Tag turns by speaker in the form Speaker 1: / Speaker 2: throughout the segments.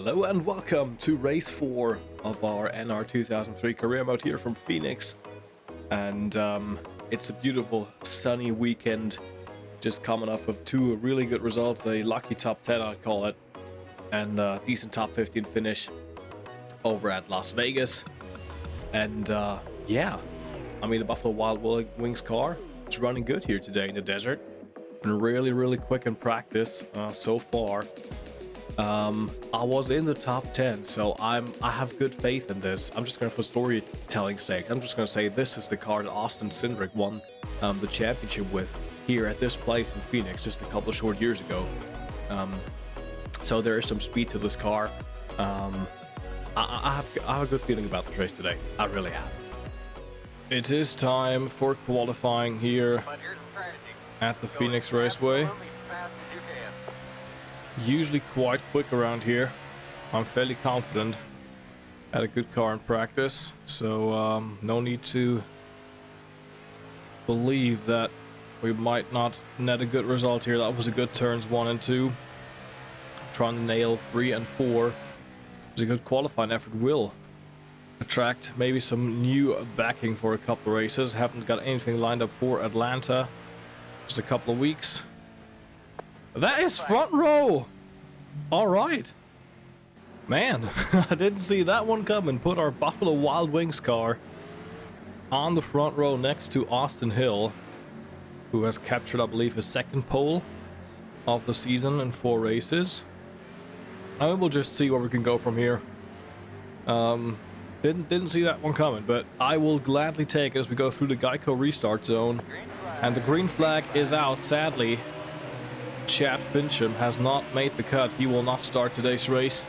Speaker 1: Hello and welcome to race 4 of our NR2003 career mode here from Phoenix. And it's a beautiful sunny weekend, just coming off of two really good results, a lucky top 10 I'd call it, and a decent top 15 finish over at Las Vegas. And yeah, I mean the Buffalo Wild Wings car is running good here today in the desert. Been really quick in practice so far. I was in the top 10, so I have good faith in this. I'm just going to, for storytelling's sake, I'm just going to say this is the car that Austin Cindric won the championship with here at this place in Phoenix just a couple of short years ago. So there is some speed to this car. I have a good feeling about this race today. I really have. It is time for qualifying here at the Phoenix Raceway. Usually quite quick around here. I'm fairly confident. Had a good car in practice, so no need to believe that we might not net a good result here. That was a good turns 1 and 2. Trying to nail 3 and 4. It was a good qualifying effort. Will attract maybe some new backing for a couple of races. Haven't got anything lined up for Atlanta. Just a couple of weeks. That is front row! Alright. Man, I didn't see that one coming. Put our Buffalo Wild Wings car on the front row next to Austin Hill, who has captured, I believe, his second pole of the season in 4 races. I mean, we'll just see where we can go from here. Didn't see that one coming, but I will gladly take it as we go through the Geico restart zone. And the green flag is out, sadly. Chad Fincham has not made the cut. He will not start today's race.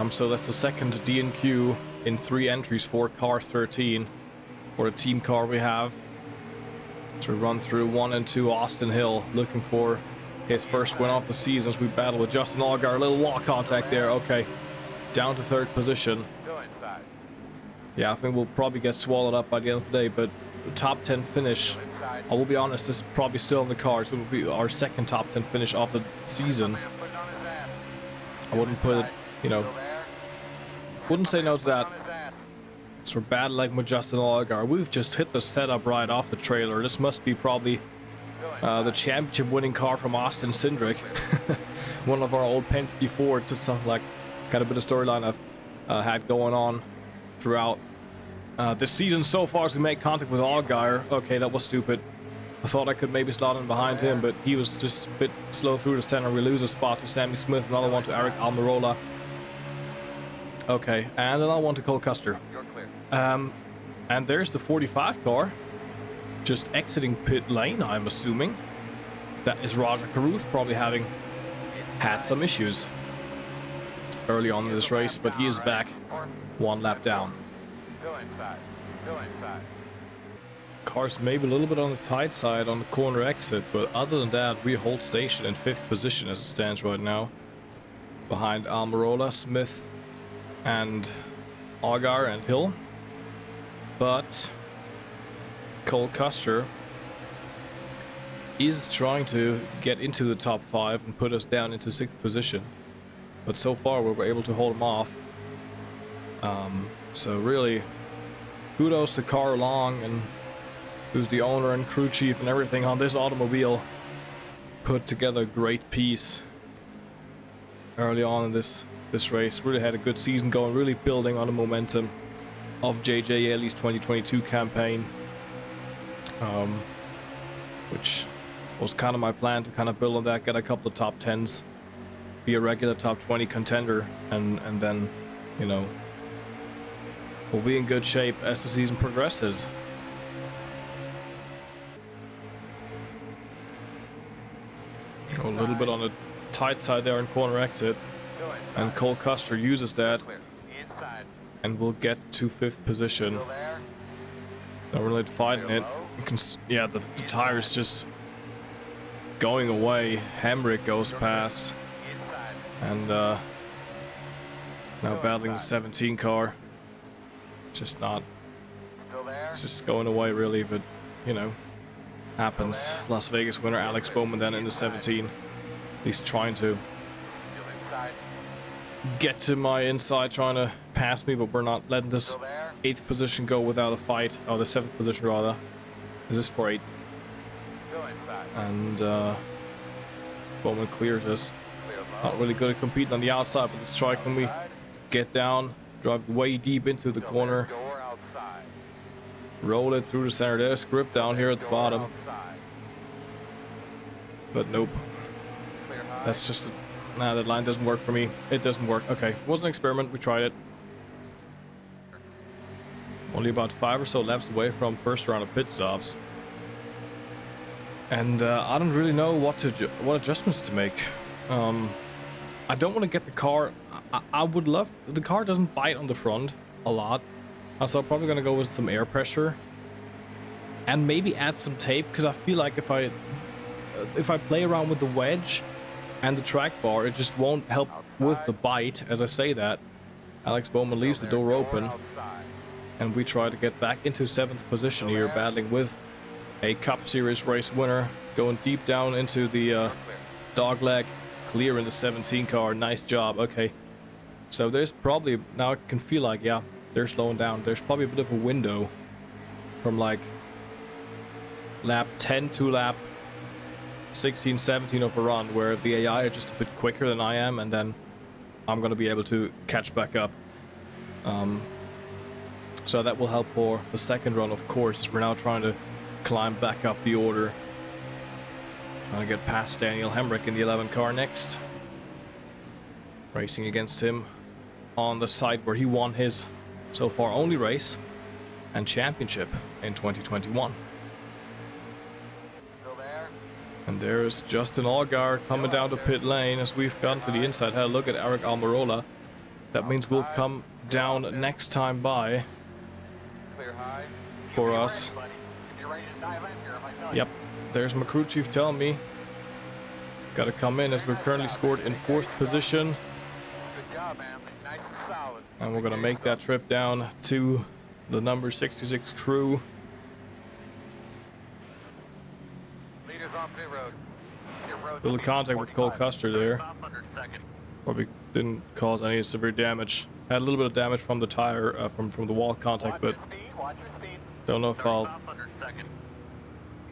Speaker 1: So that's the second DNQ in 3 entries for car 13 for the team car we have. So we run through 1 and 2 Austin Hill, looking for his first win of the season as we battle with Justin Allgaier. A little wall contact there. Okay, down to 3rd position. Yeah, I think we'll probably get swallowed up by the end of the day, but the top 10 finish, I will be honest, this is probably still in the cards. It will be our second top 10 finish of the season. I wouldn't put it, you know, wouldn't say no to that. So we're battling with Justin Allgaier. We've just hit the setup right off the trailer. This must be probably the championship winning car from Austin Cindric. One of our old Penske Fords. It's something like kind of a bit of storyline I've had going on throughout this season so far as we make contact with Allgaier. Okay, that was stupid. I thought I could maybe slot in behind him, but he was just a bit slow through the center. We lose a spot to Sammy Smith, another one to Eric Almirola. Okay, and another one to Cole Custer. And there's the 45 car, just exiting pit lane, I'm assuming. That is Roger Carruth, probably having had some issues early on in this race, but he is back 1 lap down. Car's maybe a little bit on the tight side on the corner exit, but other than that, we hold station in 5th position as it stands right now. Behind Almirola, Smith, and Allgaier and Hill. But Cole Custer is trying to get into the top 5 and put us down into 6th position. But so far, we were able to hold him off. So really, kudos to Carl Long, and who's the owner and crew chief and everything on this automobile. Put together a great piece early on in this race. Really had a good season going, really building on the momentum of JJ Yaley's 2022 campaign, which was kind of my plan, to kind of build on that, get a couple of top 10s, be a regular top 20 contender, and then, you know, we'll be in good shape as the season progresses. Go a little bit on the tight side there in corner exit, and Cole Custer uses that and we'll get to 5th position. Not really fighting it. You can, yeah, the tire's just going away. Hemrick goes past, and now battling the 17 car. Just not, it's just going away really, but you know, happens. Las Vegas winner Alex Bowman then in the 17. He's trying to get to my inside trying to pass me, but we're not letting this 8th position go without a fight. Oh, the 7th position rather. This is for 8th. And Bowman clears us. Not really good at competing on the outside, but let's try. Can we get down, drive way deep into the corner, roll it through the center. There's grip down here at the bottom, but nope. That's just nah, that line doesn't work for me. It doesn't work. Okay, it was an experiment. We tried it. Only about 5 or so laps away from first round of pit stops, and I don't really know what adjustments to make. I don't want to get the car. I would love, the car doesn't bite on the front a lot, so I'm probably gonna go with some air pressure and maybe add some tape, because I feel like if I play around with the wedge and the track bar, it just won't help with the bite. As I say that, Alex Bowman leaves the door open, and we try to get back into 7th position here, battling with a Cup Series race winner, going deep down into the dogleg, clear in the 17 car. Nice job. Okay, so there's probably, now I can feel like, yeah, they're slowing down. There's probably a bit of a window from like lap 10 to lap 16, 17 of a run where the AI are just a bit quicker than I am, and then I'm going to be able to catch back up. So that will help for the second run, of course. We're now trying to climb back up the order. Trying to get past Daniel Hemrick in the 11 car next. Racing against him on the side where he won his so far only race and championship in 2021. And there's Justin Allgaier coming down to pit lane as we've gone to the inside. Had a look at Eric Almirola. That means we'll come down next time by for us. Yep, there's my crew chief telling me gotta come in, as we're currently scored in 4th position. And we're gonna make that trip down to the number 66 crew. Little contact with Cole Custer there. Probably didn't cause any severe damage. Had a little bit of damage from the tire, from the wall contact, but don't know if I'll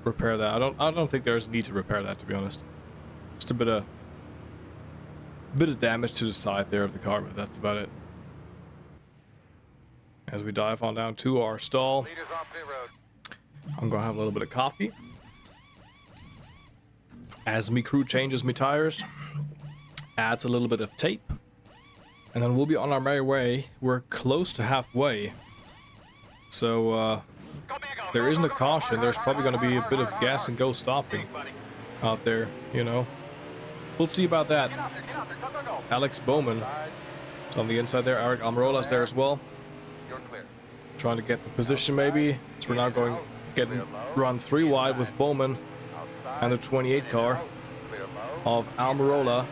Speaker 1: repair that. I don't think there's a need to repair that, to be honest. Just a bit of damage to the side there of the car, but that's about it. As we dive on down to our stall, I'm gonna have a little bit of coffee as me crew changes me tires, adds a little bit of tape, and then we'll be on our merry way. We're close to halfway, so there isn't a caution. There's probably going to be a bit of gas and go stopping out there, you know. We'll see about that. Alex Bowman is on the inside there. Eric Almirola's there as well, trying to get the position maybe. So we're now getting run 3 wide with Bowman and the 28 car of Almirola,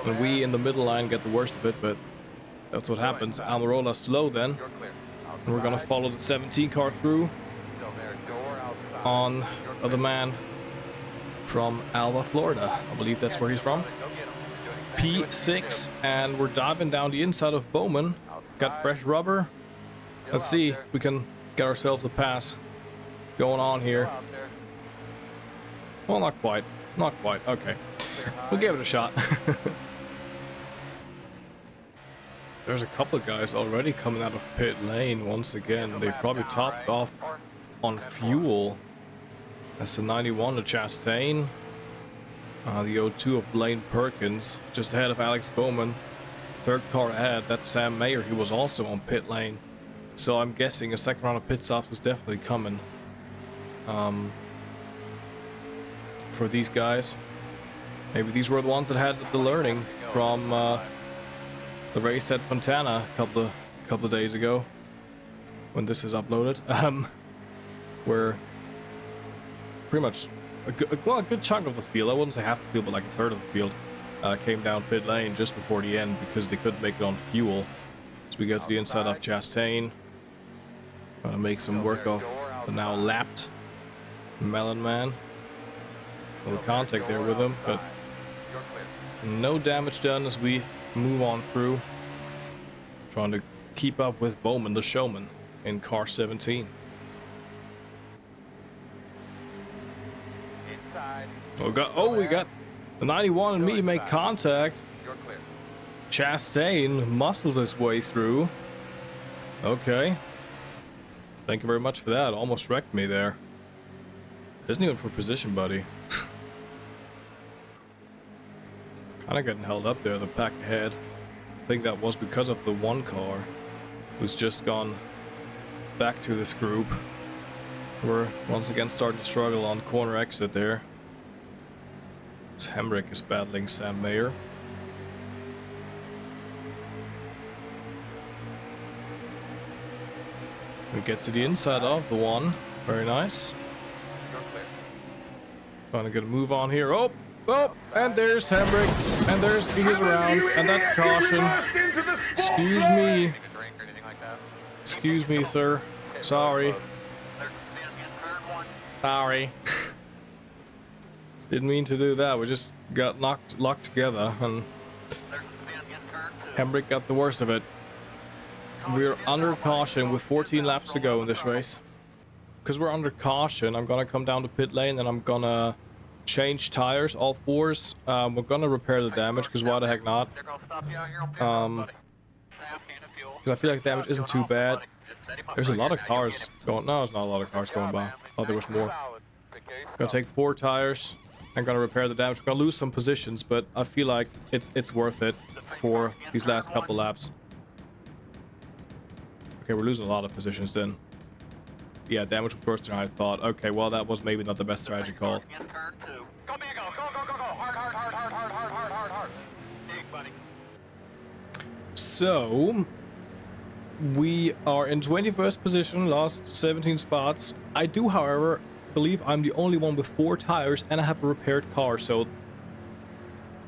Speaker 1: and we in the middle line get the worst of it, but that's what happens. Almirola slow then, and we're gonna follow the 17 car through on the man from Alva, Florida. I believe that's where he's from. P6, and we're diving down the inside of Bowman. Got fresh rubber. Let's see if we can get ourselves a pass going on here. Well, not quite. Not quite. Okay. We'll give it a shot. There's a couple of guys already coming out of pit lane once again. They probably topped off on fuel. That's the 91 of Chastain. The 02 of Blaine Perkins, just ahead of Alex Bowman. 3rd car ahead, that's Sam Mayer. He was also on pit lane. So I'm guessing a second round of pit stops is definitely coming. For these guys. Maybe these were the ones that had the learning from the race at Fontana a couple of days ago, when this is uploaded, where pretty much a good chunk of the field, I wouldn't say half the field, but like a third of the field, came down pit lane just before the end because they couldn't make it on fuel. So we go to the inside of Chastain, trying to make some work of the now lapped Melon Man. A little contact there with him, but No damage done as we move on through. Trying to keep up with Bowman the Showman in car 17. We got the 91 and me make contact. Chastain muscles his way through. Okay. Thank you very much for that. Almost wrecked me there. Isn't even for position, buddy. Kind of getting held up there, the pack ahead. I think that was because of the one car who's just gone back to this group. We're once again starting to struggle on corner exit there. Hemrick is battling Sam Mayer. We get to the inside of the one. Very nice. Trying to get a move on here. Oh, and there's Hemrick. And there's he's around. And that's a caution. Excuse me. Excuse me, sir. Sorry. Sorry. Didn't mean to do that. We just got locked together, and Hemrick got the worst of it. We're under caution with 14 laps to go in this race. Because we're under caution, I'm gonna come down to pit lane and I'm gonna change tires, all fours. We're gonna repair the damage, because why the heck not? Because I feel like damage isn't too bad. There's a lot of cars going. No, there's not a lot of cars going by. Oh, there was more. Gonna take 4 tires. I'm gonna repair the damage. We're gonna lose some positions, but I feel like it's worth it for these last couple laps. Okay, we're losing a lot of positions then. Yeah, damage was worse than I thought. Okay, well that was maybe not the best strategy call. So we are in 21st position, lost 17 spots. I do, however, believe I'm the only one with 4 tires and I have a repaired car, so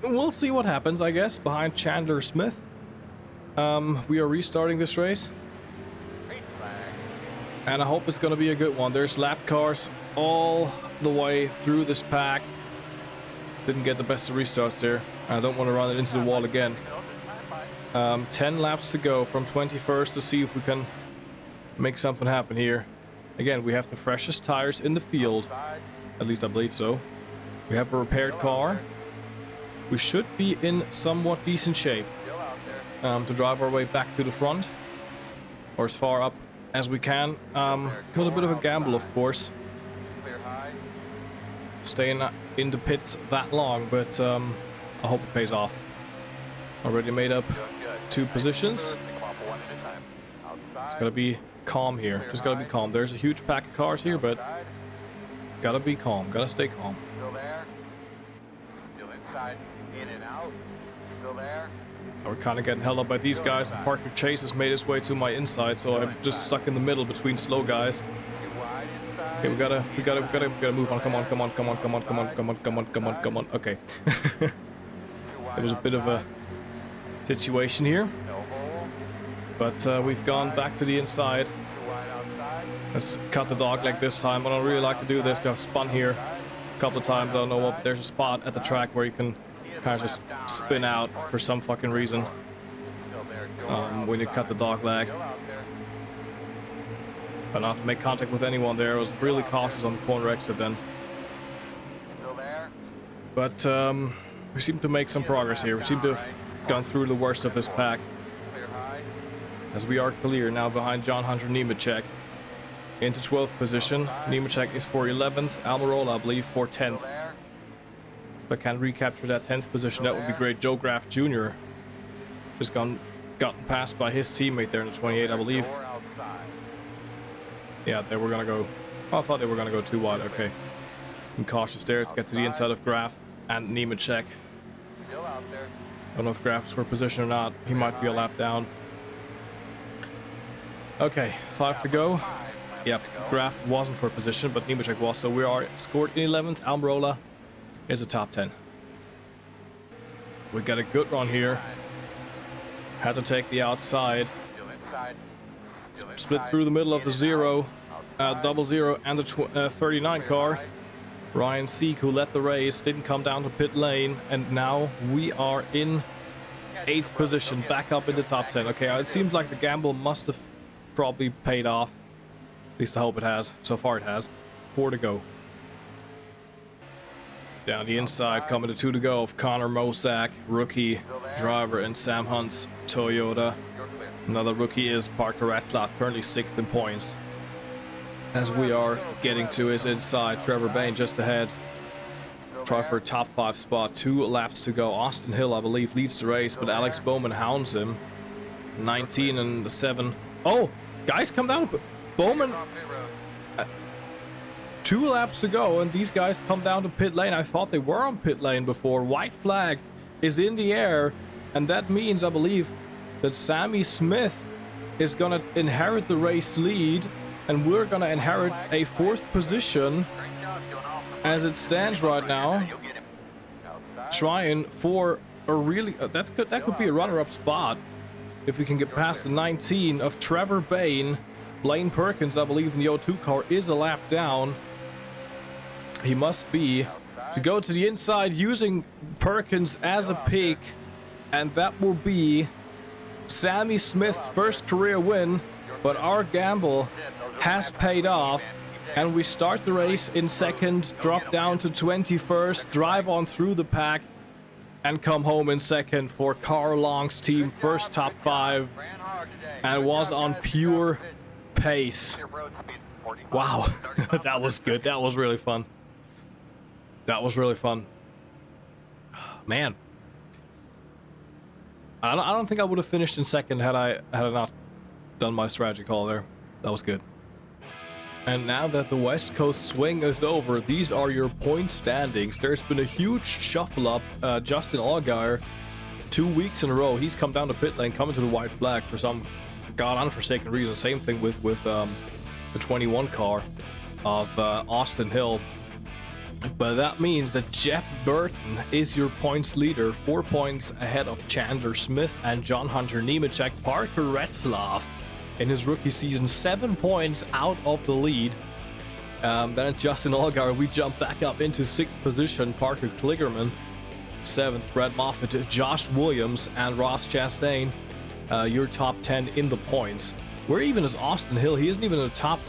Speaker 1: we'll see what happens, I guess, behind Chandler Smith. We are restarting this race. And I hope it's going to be a good one. There's lap cars all the way through this pack. Didn't get the best of restarts there. I don't want to run it into the wall again. 10 laps to go from 21st to see if we can make something happen here. Again, we have the freshest tires in the field. At least I believe so. We have a repaired car. We should be in somewhat decent shape to drive our way back to the front. Or as far up as we can. It was a bit of a gamble, of course, staying in the pits that long, but I hope it pays off. Already made up 2 positions. It's gotta be calm here. Just gotta be calm. There's a huge pack of cars here, but gotta be calm. Gotta stay calm.
Speaker 2: Still there. Still inside. In and out. Still there.
Speaker 1: We're kind of getting held up by these guys, and Parker Chase has made his way to my inside, so I'm just stuck in the middle between slow guys. Okay, we gotta move on. Come on. Okay. It was a bit of a situation here, but we've gone back to the inside. Let's cut the dog leg this time. I don't really like to do this, because I've spun here a couple of times. I don't know what. There's a spot at the track where you can kind of just spin out for some fucking reason when you cut the dog leg. But not to make contact with anyone there. I was really cautious on the corner exit then. But we seem to make some progress here. We seem to have gone through the worst of this pack, as we are clear now behind John Hunter Nemechek into 12th position. Nemechek is for 11th, Almirola I believe for 10th. If I can recapture that 10th position, that would be great. Joe Graff Jr. just gotten passed by his teammate there in the 28, I believe. Yeah, they were gonna go. Oh, I thought they were gonna go too wide. Okay, I'm cautious there to get to the inside of Graff and Nemechek. I don't know if Graff is for position or not. He might be a lap down. Okay, 5 to go. Yep, Graff wasn't for position, but Nemechek was. So we are scored in 11th. Almirola is a top 10. We got a good run here. Had to take the outside. Split through the middle of the double zero and the 39 car. Ryan Seek, who led the race, didn't come down to pit lane, and now we are in 8th position, back up in the top 10. Okay, it seems like the gamble must have probably paid off. At least I hope it has. So far it has. 4 to go. Down the inside, coming to 2 to go of Connor Mosack, rookie driver in Sam Hunt's Toyota. Another rookie is Parker Retzlaff, currently 6th in points. As we are getting to his inside, Trevor Bayne just ahead. Try for a top 5 spot. 2 laps to go. Austin Hill, I believe, leads the race, but Alex Bowman hounds him. 19 and 7. Oh, guys, come down. Bowman. 2 laps to go, and these guys come down to pit lane. I thought they were on pit lane before. White flag is in the air, and that means, I believe, that Sammy Smith is going to inherit the race lead, and we're going to inherit a 4th position as it stands right now. Trying for a really... that could be a runner-up spot if we can get past the 19 of Trevor Bayne. Blaine Perkins, I believe, in the O2 car is a lap down. He must be to go to the inside using Perkins as a pick, and that will be Sammy Smith's first career win. But our gamble has paid off, and we start the race in 2nd, drop down to 21st, drive on through the pack, and come home in 2nd for Carl Long's team, first top 5, and was on pure pace. Wow, that was good. That was really fun. That was really fun. Man, I don't think I would have finished in 2nd had I not done my strategy call there. That was good. And now that the West Coast swing is over, these are your point standings. There's been a huge shuffle up. Justin Allgaier, 2 weeks in a row, he's come down to pit lane, coming to the white flag for some god unforsaken reason. Same thing with the 21 car of Austin Hill. But that means that Jeff Burton is your points leader, 4 points ahead of Chandler Smith and John Hunter Nemechek. Parker Retzlaff in his rookie season, 7 points out of the lead. Then at Justin Allgaier, we jump back up into 6th position. Parker Kligerman, 7th. Brett Moffitt, Josh Williams, and Ross Chastain, your top 10 in the points. Where even is Austin Hill? He isn't even in the top.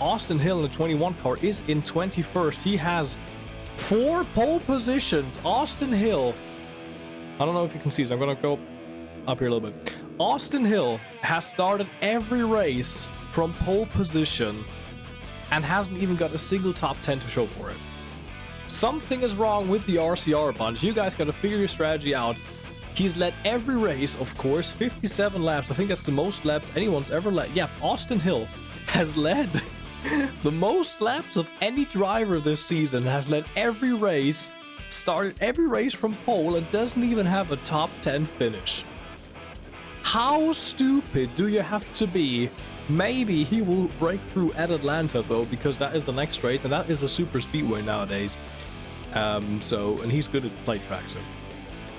Speaker 1: Austin Hill in the 21 car is in 21st. He has 4 pole positions. Austin Hill, I don't know if you can see this. I'm going to go up here a little bit. Austin Hill has started every race from pole position and hasn't even got a single top 10 to show for it. Something is wrong with the RCR bunch. You guys got to figure your strategy out. He's led every race, of course, 57 laps. I think that's the most laps anyone's ever led. Yeah, Austin Hill has led the most laps of any driver this season, has led every race, started every race from pole, and doesn't even have a top 10 finish. How stupid do you have to be? Maybe he will break through at Atlanta, though, because that is the next race, and that is the super speedway nowadays. And he's good at play track, so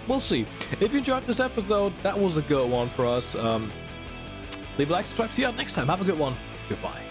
Speaker 1: we'll see. If you enjoyed this episode, that was a good one for us. Leave a like, subscribe, see you out next time. Have a good one. Goodbye.